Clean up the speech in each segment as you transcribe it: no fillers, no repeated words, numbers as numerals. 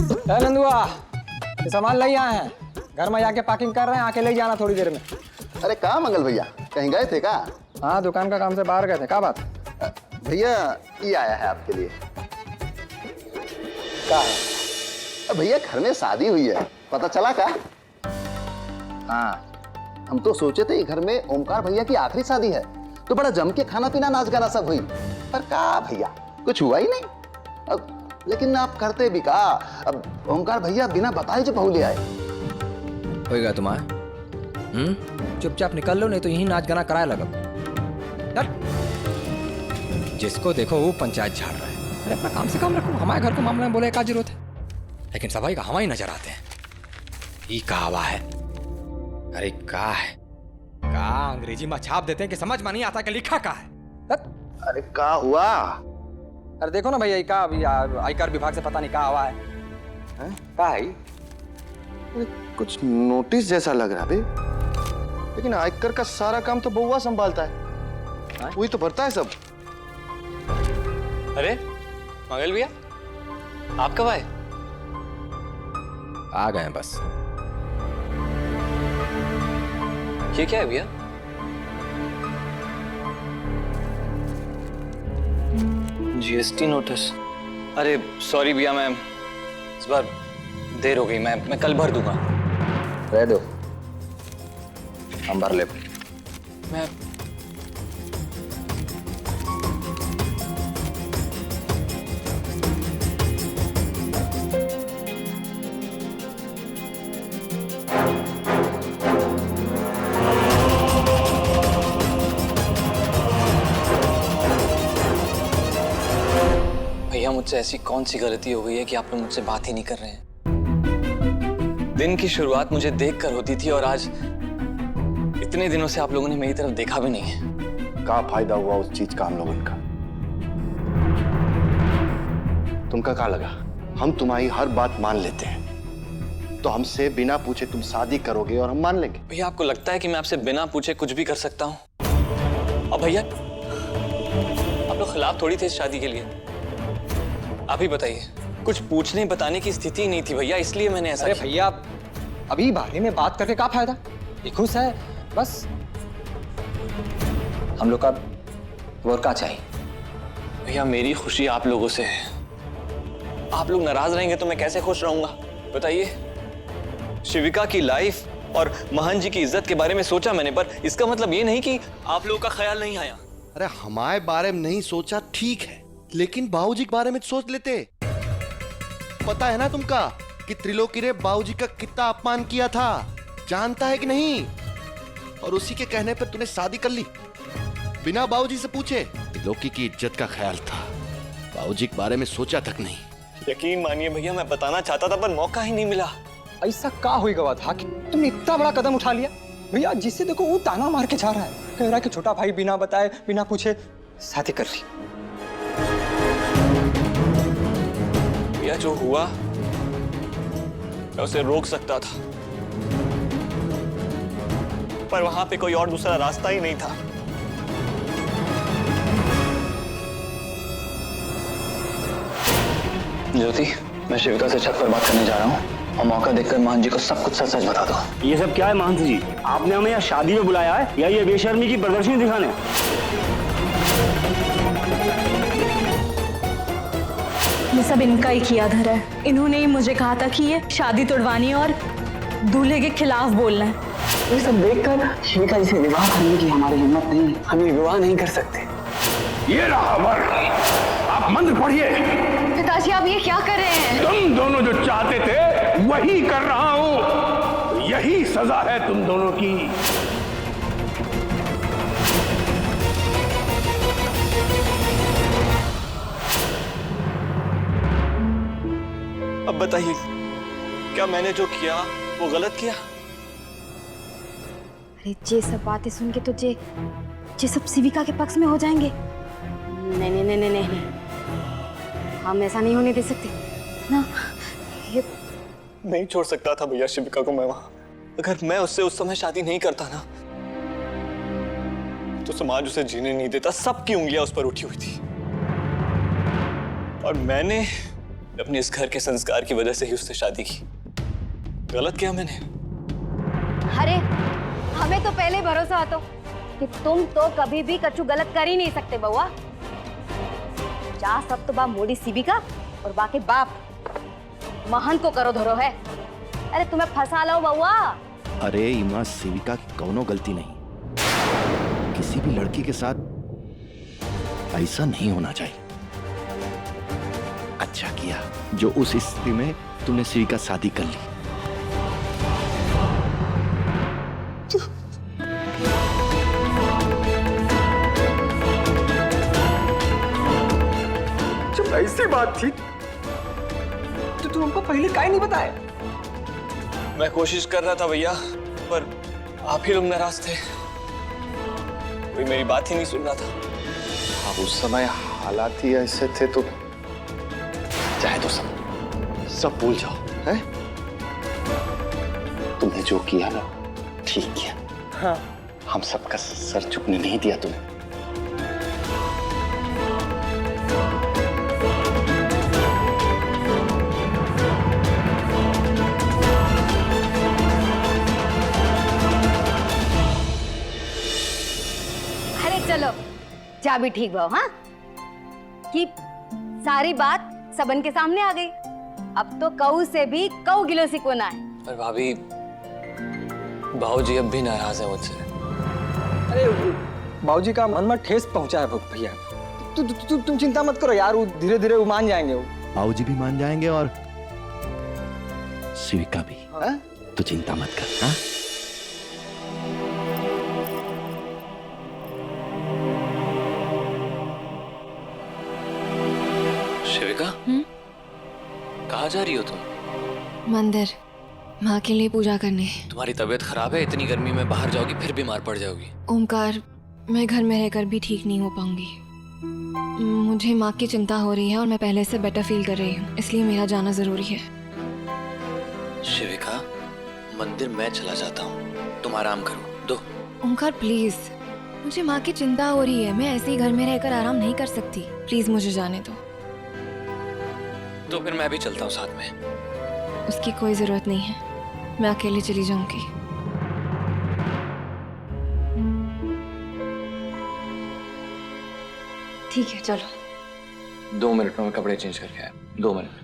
नंदुआ, ये सामान ले आए हैं, घर में जाके पैकिंग कर रहे हैं, आके ले जाना थोड़ी देर में। अरे कहाँ मंगल भैया, कहीं गए थे क्या? हाँ, दुकान का काम से बाहर गए थे। क्या बात? भैया ये आया है आपके लिए। क्या है? भैया घर में शादी हुई है, पता चला क्या? हाँ, हम तो सोचे थे घर में ओमकार भैया की आखिरी शादी है, तो बड़ा जम के खाना पीना नाच गाना सब हुई, पर क्या भैया कुछ हुआ ही नहीं। लेकिन आप करते भी कहा, अब ओमकार भैया बिना बताए जो बहू ले आए। होएगा तुम्हारा? चुपचाप निकल लो, नहीं तो यही नाच गाना कराए लगा। जिसको देखो वो पंचायत झाड़ रहा है। अरे अपना काम से काम रखो, हमारे घर को मामले में बोले क्या जरूरत है? लेकिन सफाई का हम ही नजर आते हैं। ये कहावा है। अरे का है का अंग्रेजी में छाप देते हैं कि समझ में नहीं आता कि लिखा का है। अरे का हुआ? अरे देखो ना भैया, का आयकर विभाग से पता नहीं कहा हुआ है। का है? कुछ नोटिस जैसा लग रहा है, लेकिन आयकर का सारा काम तो बउआ संभालता है, वही तो भरता है सब। अरे मंगल भैया, आप कब आए? आ गए बस। ये क्या है भैया? GST notice. अरे सॉरी भैया, मैं इस बार देर हो गई, मैं कल भर दूंगा। रह दो, हम भर ले। मैं भैया, मुझसे ऐसी कौन सी गलती हो गई है कि आप लोग मुझसे बात ही नहीं कर रहे हैं? दिन की शुरुआत मुझे देखकर होती थी और आज इतने दिनों से आप लोगों ने मेरी तरफ देखा भी नहीं है। का फायदा हुआ उस चीज का हम लोगों का? तुमका क्या लगा हम तुम्हारी हर बात मान लेते हैं, तो हमसे बिना पूछे तुम शादी करोगे और हम मान लेंगे? भैया, आपको लगता है कि मैं आपसे बिना पूछे कुछ भी कर सकता हूँ? अब भैया, आप लोग खिलाफ थोड़ी थे इस शादी के लिए। आप ही बताइए, कुछ पूछने बताने की स्थिति नहीं थी भैया, इसलिए मैंने ऐसा अरे भैया, अभी बारे में बात करके क्या फायदा? ये खुश है बस। हम लोग का और क्या चाहिए? भैया, मेरी खुशी आप लोगों से है। आप लोग नाराज रहेंगे तो मैं कैसे खुश रहूंगा बताइए? शिविका की लाइफ और महन जी की इज्जत के बारे में सोचा मैंने, पर इसका मतलब ये नहीं कि आप लोगों का ख्याल नहीं आया। अरे हमारे बारे में नहीं सोचा ठीक है, लेकिन बाबूजी के बारे में सोच लेते। पता है ना तुमका कि त्रिलोकी ने बाबूजी का कितना अपमान किया था, जानता है कि नहीं? और उसी के कहने पर तूने शादी कर ली बिना बाबूजी से पूछे। त्रिलोकी की इज्जत का ख्याल था, बाबूजी के बारे में सोचा तक नहीं। यकीन मानिए भैया, मैं बताना चाहता था पर मौका ही नहीं मिला। ऐसा क्या हुई गवा था कि तुमने इतना बड़ा कदम उठा लिया? भैया, जिससे देखो वो ताना मार के जा रहा है, कह रहा है कि छोटा भाई बिना बताए बिना पूछे शादी कर ली। भैया, जो हुआ मैं उसे रोक सकता था, पर वहां पे कोई और दूसरा रास्ता ही नहीं था। ज्योति, मैं शिविका से छत पर बात करने जा रहा हूँ और मौका देखकर महन जी को सब कुछ सच सच बता दो। ये सब क्या है महंत जी? आपने हमें यहाँ शादी में बुलाया है या ये बेशर्मी की प्रदर्शनी दिखाने? ये सब इनका ही किया धरा है। इन्होंने ही मुझे कहा था कि ये शादी तोड़वानी है और दूल्हे के खिलाफ बोलना है। ये सब देखकर शिविका जी से विवाह करने की हमारी हिम्मत नहीं, हम ये विवाह नहीं कर सकते। ये रहा वर, आप मंत्र पढ़िए। पिताजी, आप ये क्या कर रहे हैं? तुम दोनों जो चाहते थे वही कर रहा हूँ, यही सजा है तुम दोनों की। अब बताइए, क्या मैंने जो किया वो गलत किया? अरे जे सब बातें सुन के तो जे सब शिविका के पक्ष में हो जाएंगे। नहीं नहीं नहीं नहीं नहीं, हम ऐसा नहीं होने दे सकते ना। ये नहीं छोड़ सकता था भैया शिविका को मैं वहां। अगर मैं उससे उस समय शादी नहीं करता ना, तो समाज उसे जीने नहीं देता। सबकी उंगलियां उस पर उठी हुई थी और मैंने अपने इस घर के संस्कार की वजह से ही उससे शादी की। गलत किया मैंने? अरे हमें तो पहले भरोसा आता कि तुम तो कभी भी कछु गलत कर ही नहीं सकते बउआ। जा सब तो बा मोड़ी शिविका और बाकी बाप महन को करो धरो है। अरे तुम्हें फंसा लो बउआ। अरे इमा सेविका की कौनो गलती नहीं, किसी भी लड़की के साथ ऐसा नहीं होना चाहिए। अच्छा किया जो उस स्थिति में तूने सेविका शादी कर ली। जब ऐसी बात थी तो तू हमको पहले काहे नहीं बताया? मैं कोशिश कर रहा था भैया, पर आप ही लोग नाराज थे। कोई मेरी बात ही नहीं सुन रहा था। अब उस समय हालात ही ऐसे थे तो चाहे तो सब भूल जाओ। है तुमने जो किया ना ठीक किया। हाँ। हम सबका सर झुकने नहीं दिया तुम्हें। चलो जा भी ठीक भाव। हाँ कि सारी बात सबन के सामने आ गई। अब तो कऊ से भी कऊ गिलो सिकोना है। पर भाभी, बाबूजी अब भी नाराज है मुझसे। अरे बाबूजी का मन में ठेस पहुंचा है भैया। तुम चिंता मत करो यार, वो धीरे धीरे वो मान जाएंगे। वो बाबूजी भी मान जाएंगे और शिविका भी। हाँ? तो चिंता मत कर। हाँ? शिविका, कहाँ जा रही हो तुम? मंदिर, माँ के लिए पूजा करने। तुम्हारी तबीयत खराब है, इतनी गर्मी में बाहर जाओगी फिर बीमार पड़ जाओगी। ओमकार, मैं घर में रहकर भी ठीक नहीं हो पाऊंगी। मुझे माँ की चिंता हो रही है और मैं पहले से बेटर फील कर रही हूँ, इसलिए मेरा जाना जरूरी है। शिविका, मंदिर मैं चला जाता हूँ, तुम आराम करो। दो। ओमकार प्लीज, मुझे माँ की चिंता हो रही है। मैं ऐसे ही घर में रहकर आराम नहीं कर सकती। प्लीज मुझे जाने दो। तो फिर मैं भी चलता हूँ साथ में। उसकी कोई जरूरत नहीं है, मैं अकेले चली जाऊंगी। ठीक है चलो। 2 मिनट में मैं कपड़े चेंज करके आया। 2 मिनट।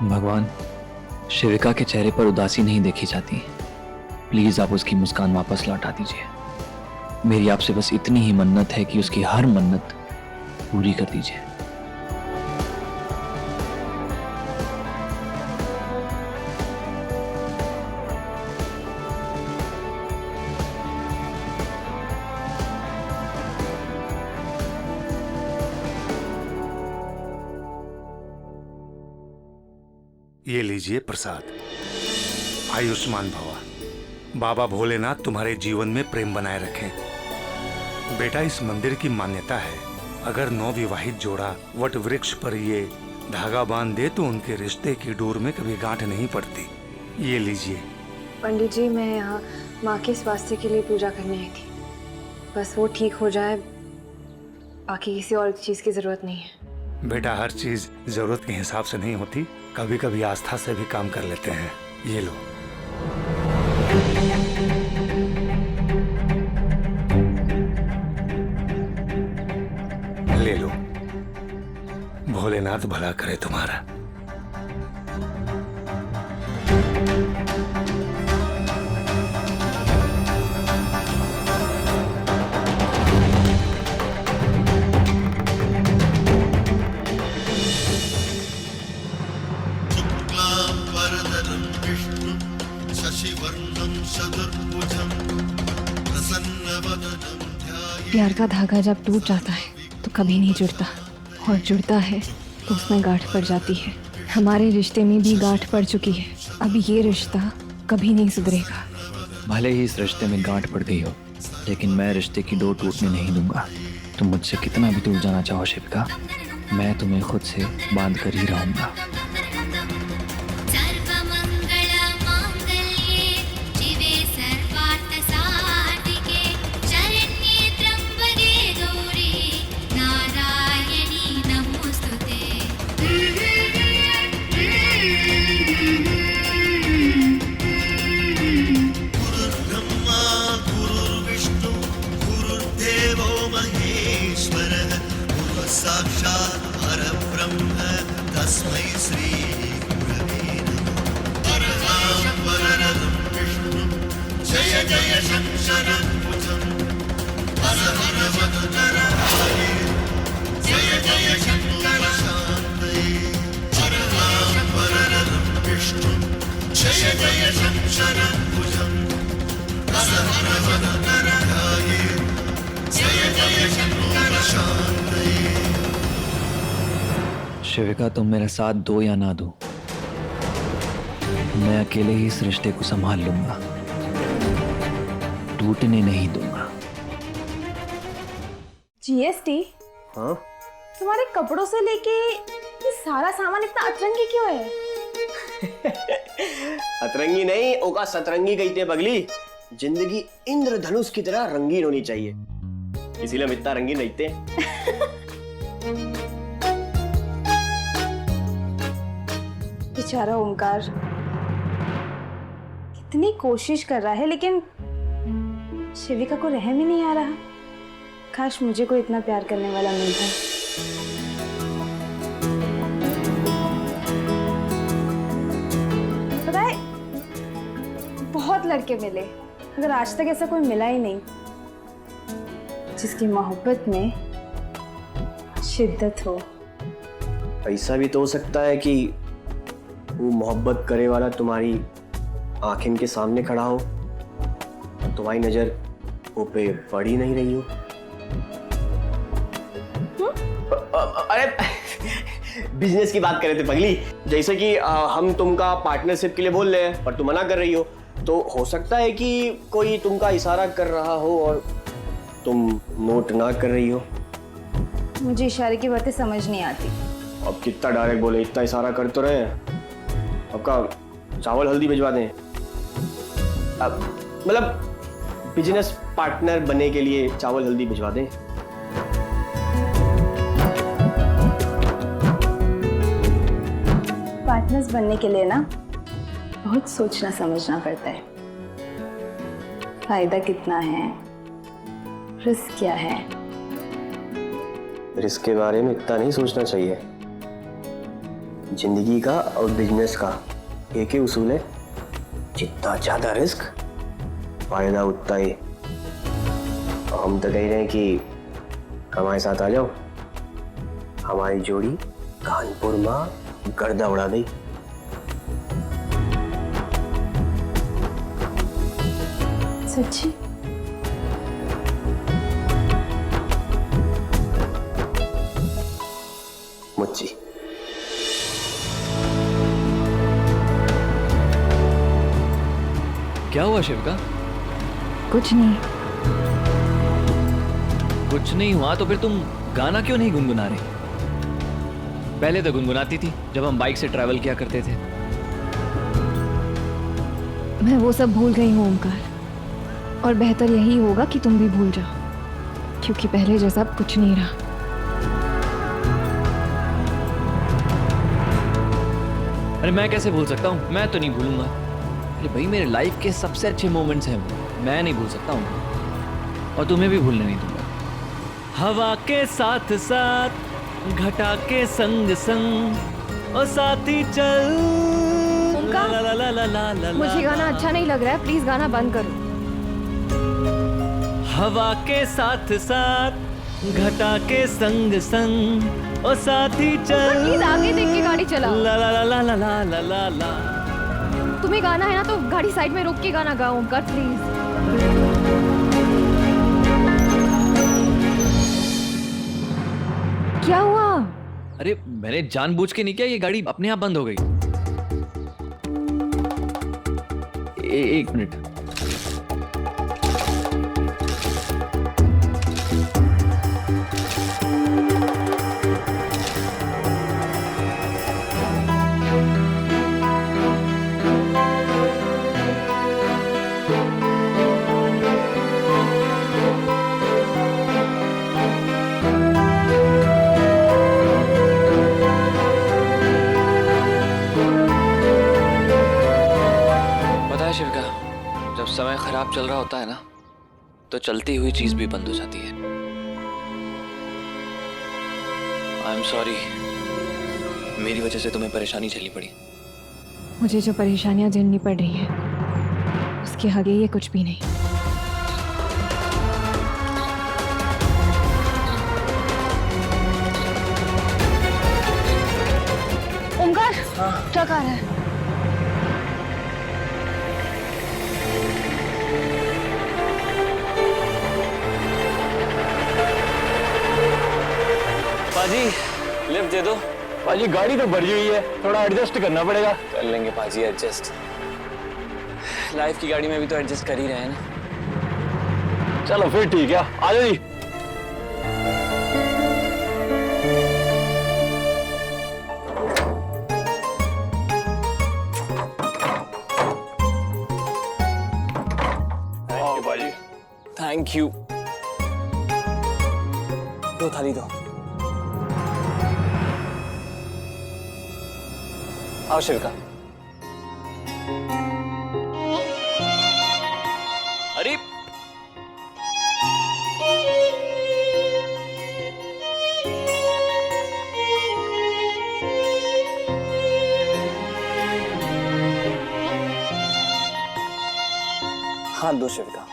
भगवान, शिविका के चेहरे पर उदासी नहीं देखी जाती। प्लीज आप उसकी मुस्कान वापस लौटा दीजिए। मेरी आपसे बस इतनी ही मन्नत है कि उसकी हर मन्नत पूरी कर दीजिए। ये लीजिए प्रसाद। आयुष्मान भवा। बाबा भोलेनाथ तुम्हारे जीवन में प्रेम बनाए रखें। बेटा, इस मंदिर की मान्यता है, अगर नवविवाहित जोड़ा वट वृक्ष पर ये धागा बांध दे तो उनके रिश्ते की डोर में कभी गांठ नहीं पड़ती। ये लीजिए। पंडित जी, मैं यहाँ माँ के स्वास्थ्य के लिए पूजा करने आई थी। बस वो ठीक हो जाए, बाकी किसी और चीज़ की ज़रूरत नहीं है। बेटा, हर चीज जरूरत के हिसाब से नहीं होती, कभी कभी आस्था से भी काम कर लेते हैं। ये लो। ले लो। भोलेनाथ भला करे तुम्हारा। प्यार का धागा जब टूट जाता है तो कभी नहीं जुड़ता, और जुड़ता है तो उसमें गांठ पड़ जाती है। हमारे रिश्ते में भी गांठ पड़ चुकी है। अब ये रिश्ता कभी नहीं सुधरेगा। भले ही इस रिश्ते में गांठ पड़ गई हो, लेकिन मैं रिश्ते की डोर टूटने नहीं दूंगा। तुम मुझसे कितना भी दूर जाना चाहो शिविका, मैं तुम्हें खुद से बांध कर ही रहूंगा। साक्षात् परब्रह्म तस्मै श्री गुरवे नमः। वरदं विष्णुं जय जय शंकर भुजं हर हर वदनराय जय जय शंकर शान्तये। वरदं विष्णुं जय जय शंकर भुजं हर हर वदनराय जय जय शंकर शान्तये। शिविका, तुम मेरा साथ दो या ना दो, मैं अकेले ही इस रिश्ते को संभाल लूंगा, टूटने नहीं दूंगा। जीएसटी? हाँ? तुम्हारे कपड़ों से लेके ये सारा सामान इतना अतरंगी क्यों है? अतरंगी नहीं, ओका सतरंगी कहते हैं पगली। जिंदगी इंद्रधनुष की तरह रंगीन होनी चाहिए, इसीलिए हम इतना रंगीन रहते हैं। बेचारा ओमकार कितनी कोशिश कर रहा है, लेकिन शिविका को रहम ही नहीं आ रहा। काश मुझे कोई इतना प्यार करने वाला मिलता। पता है, बहुत लड़के मिले, मगर आज तक ऐसा कोई मिला ही नहीं जिसकी मोहब्बत में शिद्दत हो। ऐसा भी तो हो सकता है कि वो मोहब्बत करे वाला तुम्हारी आंखें के सामने खड़ा हो और तुम्हारी नजर वो पे पड़ ही नहीं रही हो। अरे बिजनेस की बात कर रहे थे पगली, जैसे कि हम तुमका पार्टनरशिप के लिए बोल रहे हैं पर तुम मना कर रही हो, तो हो सकता है कि कोई तुमका इशारा कर रहा हो और तुम नोट ना कर रही हो। मुझे इशारे की बातें समझ नहीं आती। अब कितना डायरेक्ट बोले, इतना इशारा कर तो रहे हैं। आपका चावल हल्दी भिजवा दें, अब मतलब बिजनेस पार्टनर बनने के लिए चावल हल्दी भिजवा दें। पार्टनर्स बनने के लिए ना बहुत सोचना समझना पड़ता है। फायदा कितना है, रिस्क क्या है। रिस्क के बारे में इतना नहीं सोचना चाहिए, जिंदगी का और बिजनेस का एक ही उसूल है, जितना ज्यादा रिस्क फायदा उतना ही। और हम तो कह रहे हैं कि हमारे साथ आ जाओ, हमारी जोड़ी कानपुर में गर्दा उड़ा दी। सच्ची? मुच्ची। क्या हुआ शिविका? कुछ नहीं। कुछ नहीं हुआ तो फिर तुम गाना क्यों नहीं गुनगुना रही? पहले तो गुनगुनाती थी जब हम बाइक से ट्रैवल किया करते थे। मैं वो सब भूल गई हूँ ओमकार, और बेहतर यही होगा कि तुम भी भूल जाओ, क्योंकि पहले जैसा अब कुछ नहीं रहा। अरे मैं कैसे भूल सकता हूँ? मैं तो नहीं भूलूंगा। अरे भाई मेरे लाइफ के सबसे अच्छे मोमेंट्स हैं वो, मैं नहीं भूल सकता हूँ, और तुम्हें भी भूलने नहीं दूंगा। हवा के साथ साथ घटा के संग संग और साथी चल। ओमकार, ला ला ला ला ला ला मुझे गाना अच्छा नहीं लग रहा है, प्लीज गाना बंद करो। हवा के साथ साथ घटा के संग संग और साथी चल। प्लीज आगे देख के गाड़ी चलाओ। ला ला ला ला ला ला ला ला ला। तुम्हें गाना है ना तो गाड़ी साइड में रोक के गाना गाओ ओमकार, प्लीज। क्या हुआ? अरे मैंने जानबूझ के नहीं किया, ये गाड़ी अपने आप बंद हो गई। एक मिनट। शिविका, जब समय खराब चल रहा होता है ना, तो चलती हुई चीज भी बंद हो जाती है। आई एम सॉरी, मेरी वजह से तुम्हें परेशानी झेलनी पड़ी। मुझे जो परेशानियां झेलनी पड़ रही हैं, उसके आगे ये कुछ भी नहीं। ओमकार, ट्रक आ रहा है। पाजी लिफ्ट दे दो। पाजी गाड़ी तो भरी हुई है, थोड़ा एडजस्ट करना पड़ेगा। कर लेंगे पाजी एडजस्ट, लाइफ की गाड़ी में भी तो एडजस्ट कर ही रहे हैं ना। चलो फिर ठीक है, आ जाओ जी। Thank you. दो थाली दो। आओ शिविका। अरे हाथ दो शिविका।